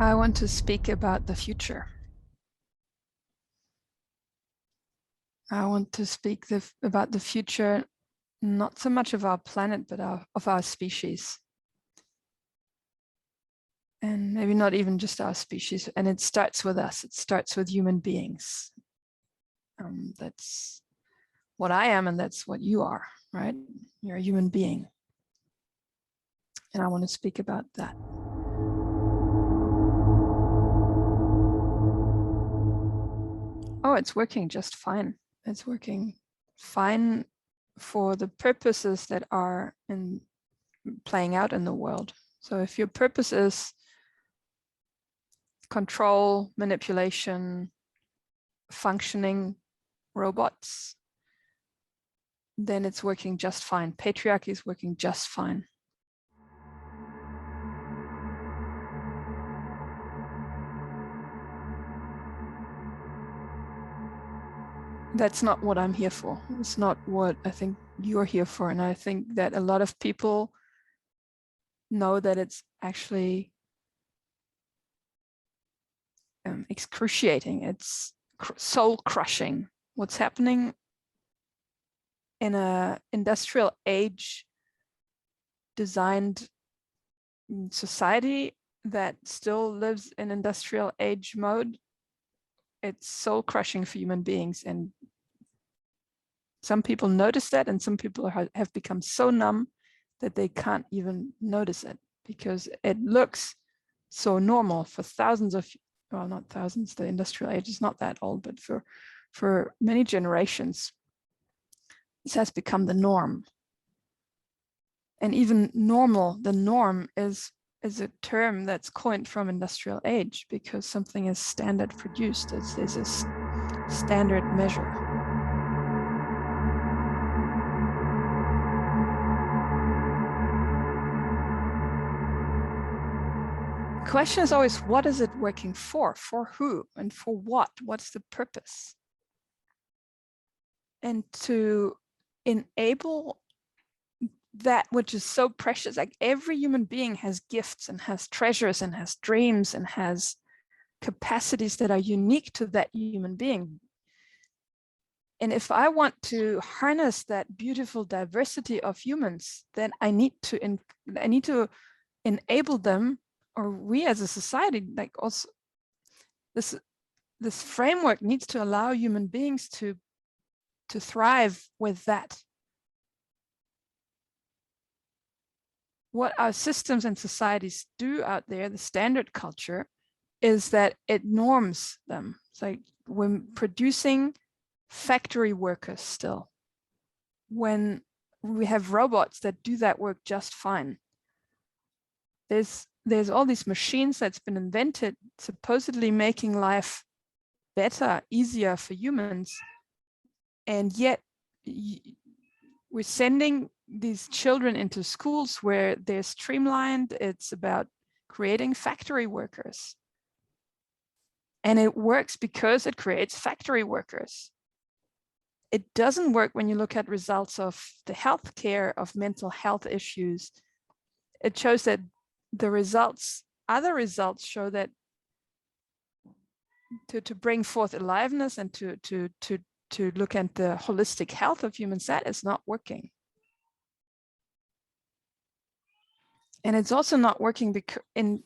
I want to speak about the future. I want to speak about the future, not so much of our planet, but of our species. And maybe not even just our species. And it starts with us. It starts with human beings. That's what I am, and that's what you are, right? You're a human being. And I want to speak about that. Oh, it's working just fine. It's working fine for the purposes that are playing out in the world. So if your purpose is control, manipulation, functioning robots, then it's working just fine. Patriarchy is working just fine. That's not what I'm here for. It's not what I think you're here for. And I think that a lot of people know that it's actually excruciating. It's soul crushing. What's happening in an industrial age designed society that still lives in industrial age mode, it's soul crushing for human beings. And some people notice that, and some people have become so numb that they can't even notice it because it looks so normal for thousands of, well, not thousands, the industrial age is not that old, but for many generations, this has become the norm. And even normal, the norm is a term that's coined from industrial age because something is standard produced. There's a standard measure. The question is always, what is it working for? For who and for what? What's the purpose? And to enable that which is so precious, like every human being has gifts and has treasures and has dreams and has capacities that are unique to that human being. And if I want to harness that beautiful diversity of humans, then I need to enable them, or we as a society, like also this framework needs to allow human beings to thrive with that. What our systems and societies do out there, the standard culture, is that it norms them. It's like we're producing factory workers still, when we have robots that do that work just fine. There's all these machines that's been invented, supposedly making life better, easier for humans, and yet we're sending these children into schools where they're streamlined. It's about creating factory workers. And it works because it creates factory workers. It doesn't work when you look at results of the healthcare, of mental health issues. It shows that the results, other results show that to bring forth aliveness and to look at the holistic health of humans, that is not working. And it's also not working because,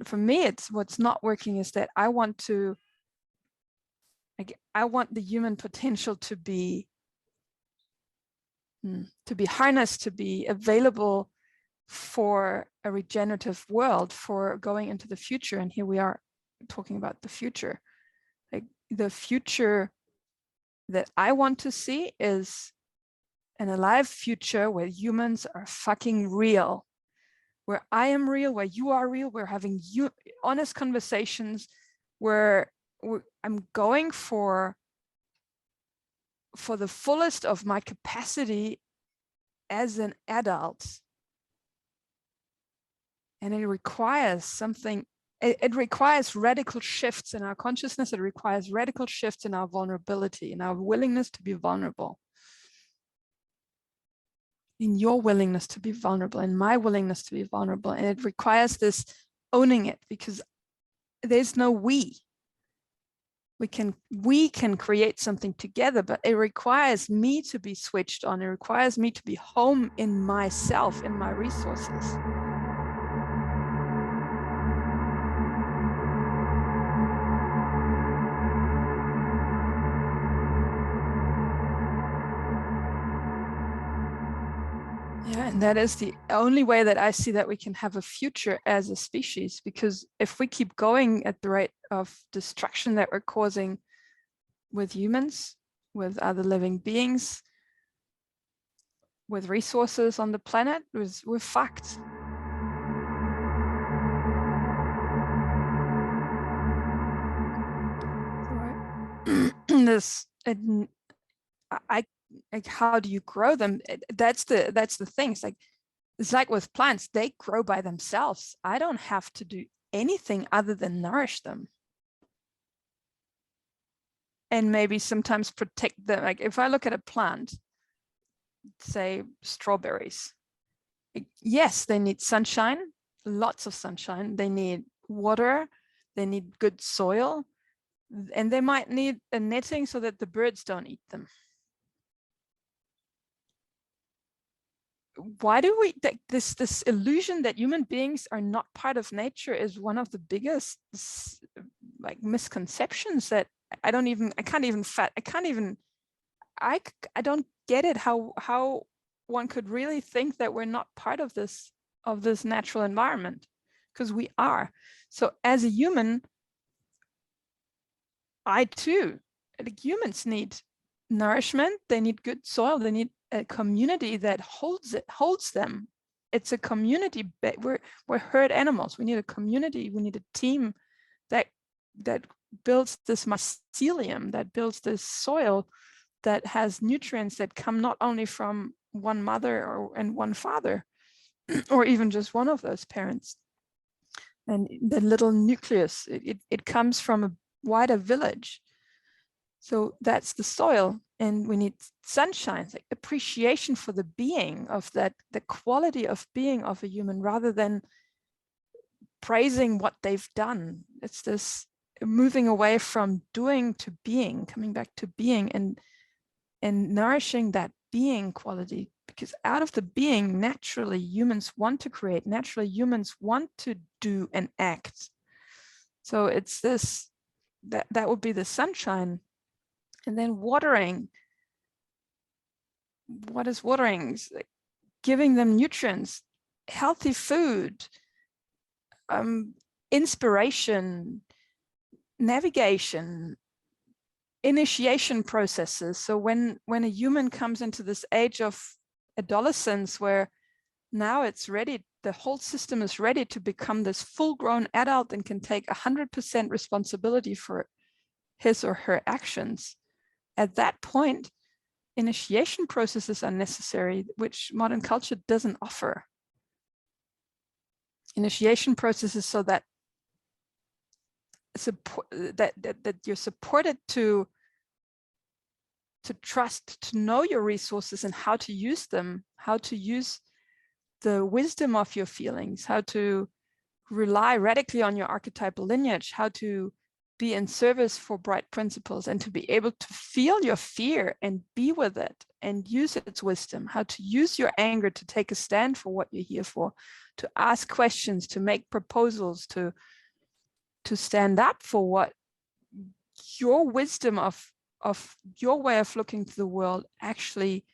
for me, it's what's not working is that I want the human potential to be harnessed, to be available for a regenerative world, for going into the future. And here we are talking about the future. Like the future that I want to see is an alive future where humans are fucking real, where I am real, where you are real, we're having honest conversations, where I'm going for the fullest of my capacity as an adult. And it requires something, it requires radical shifts in our consciousness, it requires radical shifts in our vulnerability, in our willingness to be vulnerable. In your willingness to be vulnerable, in my willingness to be vulnerable. And it requires this owning it, because there's no we. We can create something together, but it requires me to be switched on. It requires me to be home in myself, in my resources. Yeah, and that is the only way that I see that we can have a future as a species, because if we keep going at the rate of destruction that we're causing with humans, with other living beings, with resources on the planet, we're fucked. This, I like, how do you grow them? That's the thing. It's like with plants, they grow by themselves. I don't have to do anything other than nourish them. And maybe sometimes protect them. Like if I look at a plant, say strawberries, yes, they need sunshine, lots of sunshine. They need water, they need good soil, and they might need a netting so that the birds don't eat them. Why do we, this illusion that human beings are not part of nature is one of the biggest like misconceptions that I don't get it, how one could really think that we're not part of this natural environment, because we are. So as a human, I too, like, humans need nourishment, they need good soil, they need a community that holds them. It's a community. We're herd animals. We need a community. We need a team that builds this mycelium, that builds this soil that has nutrients that come not only from one mother and one father, or even just one of those parents. And the little nucleus, it comes from a wider village. So that's the soil, and we need sunshine, like appreciation for the being of that, the quality of being of a human, rather than praising what they've done. It's this moving away from doing to being, coming back to being, and nourishing that being quality, because out of the being, naturally humans want to create, naturally humans want to do and act. So it's this, that would be the sunshine. And then watering. What is watering? It's like giving them nutrients, healthy food, inspiration, navigation, initiation processes. So when a human comes into this age of adolescence, where now it's ready, the whole system is ready to become this full-grown adult and can take 100% responsibility for his or her actions. At that point, initiation processes are necessary, which modern culture doesn't offer. Initiation processes so that you're supported to trust, to know your resources and how to use them, how to use the wisdom of your feelings, how to rely radically on your archetypal lineage, how to be in service for bright principles, and to be able to feel your fear and be with it and use its wisdom, how to use your anger to take a stand for what you're here for, to ask questions, to make proposals, to stand up for what your wisdom of your way of looking to the world actually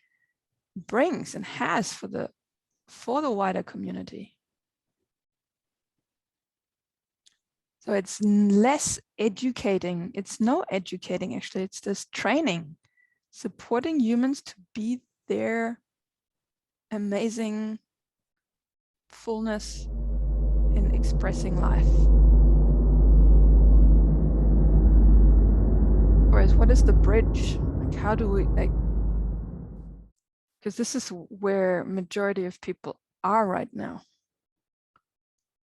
brings and has for the wider community. So it's less educating. It's no educating, actually. It's this training, supporting humans to be their amazing fullness in expressing life. Whereas what is the bridge? Like, how do we, like, because this is where majority of people are right now.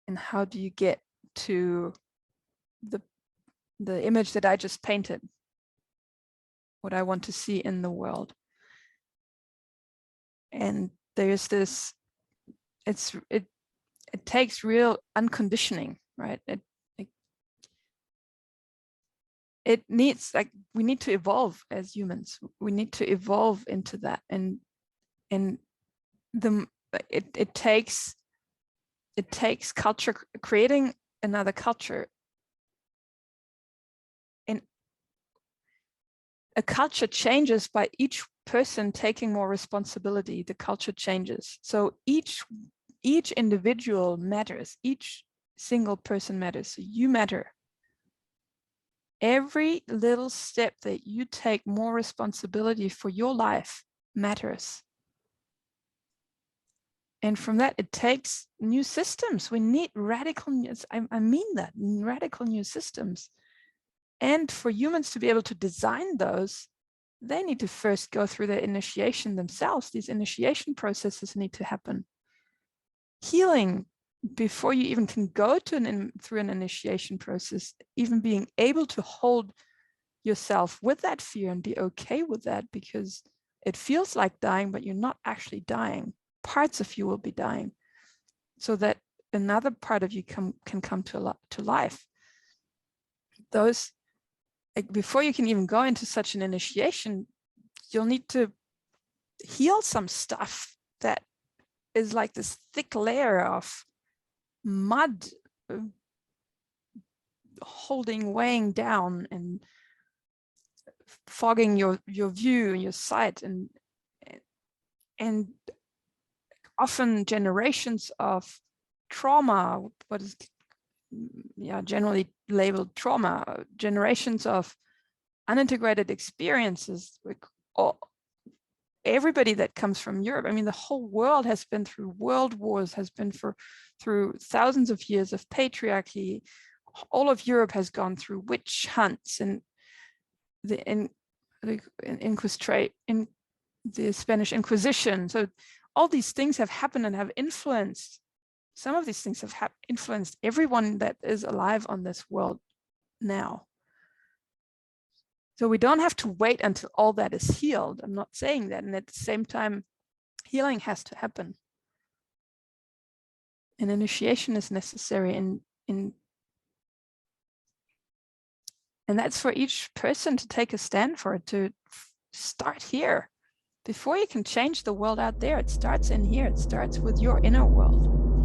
And how do you get to the image that I just painted, what I want to see in the world? And there's this, it takes real unconditioning, right? it needs, like, we need to evolve as humans. We need to evolve into that, and the it takes culture, creating another culture. And a culture changes by each person taking more responsibility. The culture changes. So each individual matters. Each single person matters. So you matter. Every little step that you take more responsibility for your life matters. And from that, it takes new systems. We need radical new, I mean that, radical new systems. And for humans to be able to design those, they need to first go through their initiation themselves. These initiation processes need to happen. Healing, before you even can go to through an initiation process, even being able to hold yourself with that fear and be okay with that, because it feels like dying, but you're not actually dying. Parts of you will be dying, so that another part of you can come to life. Those, like, before you can even go into such an initiation, you'll need to heal some stuff that is like this thick layer of mud holding, weighing down and fogging your view, your sight, and often generations of trauma, what is generally labeled trauma, generations of unintegrated experiences. Everybody that comes from Europe, I mean, the whole world has been through world wars, has been through thousands of years of patriarchy. All of Europe has gone through witch hunts and the Spanish Inquisition. So all these things have happened and have influenced, some of these things have influenced everyone that is alive on this world now. So we don't have to wait until all that is healed. I'm not saying that. And at the same time, healing has to happen. An initiation is necessary, and that's for each person to take a stand for it, to start here. Before you can change the world out there, it starts in here. It starts with your inner world.